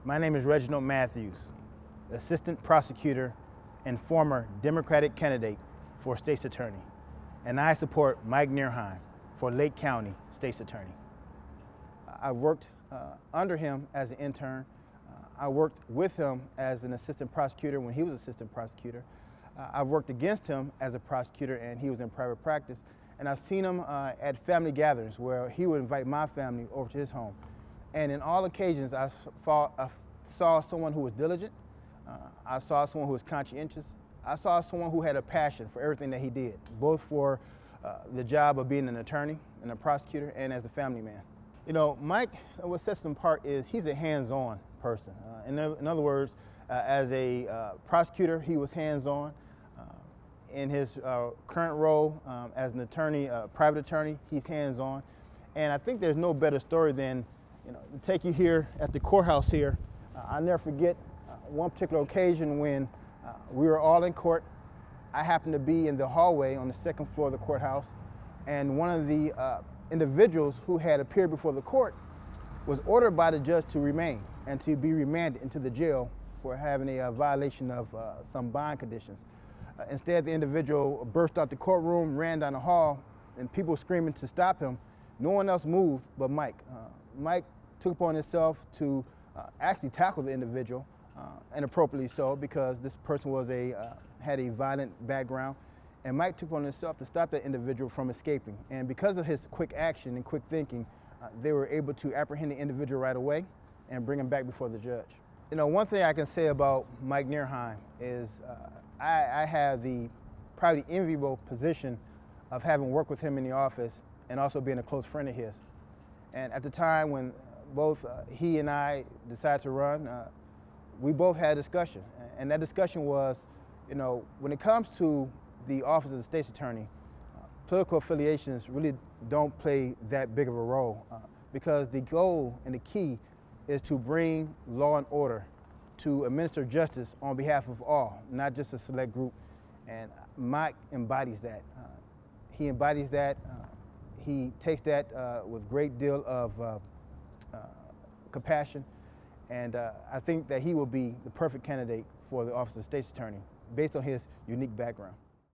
My name is Reginald Matthews, Assistant Prosecutor and former Democratic candidate for State's Attorney, and I support Mike Nerheim for Lake County State's Attorney. I worked under him as an intern. I worked with him as an assistant prosecutor when he was assistant prosecutor. I've worked against him as a prosecutor and he was in private practice. And I've seen him at family gatherings where he would invite my family over to his home. And in all occasions, I saw someone who was diligent. I saw someone who was conscientious. I saw someone who had a passion for everything that he did, both for the job of being an attorney and a prosecutor and as a family man. You know, Mike, what sets him apart is he's a hands-on person. In other words, as a prosecutor, he was hands-on. In his current role as an attorney, private attorney, he's hands-on. And I think there's no better story than, to take you here at the courthouse here. I'll never forget one particular occasion when we were all in court. I happened to be in the hallway on the second floor of the courthouse, and one of the individuals who had appeared before the court was ordered by the judge to remain and to be remanded into the jail for having a violation of some bond conditions. Instead, the individual burst out the courtroom, ran down the hall, and people screaming to stop him. No one else moved but Mike. Mike took upon himself to actually tackle the individual, and appropriately so, because this person was had a violent background. And Mike took upon himself to stop that individual from escaping. And because of his quick action and quick thinking, they were able to apprehend the individual right away and bring him back before the judge. One thing I can say about Mike Nerheim is I have probably the enviable position of having worked with him in the office and also being a close friend of his. And at the time when both he and I decided to run, we both had a discussion. And that discussion was, when it comes to the office of the state's attorney, political affiliations really don't play that big of a role because the goal and the key is to bring law and order, to administer justice on behalf of all, not just a select group. And Mike embodies that. He embodies that. He takes that with a great deal of compassion. And I think that he will be the perfect candidate for the office of state's attorney based on his unique background.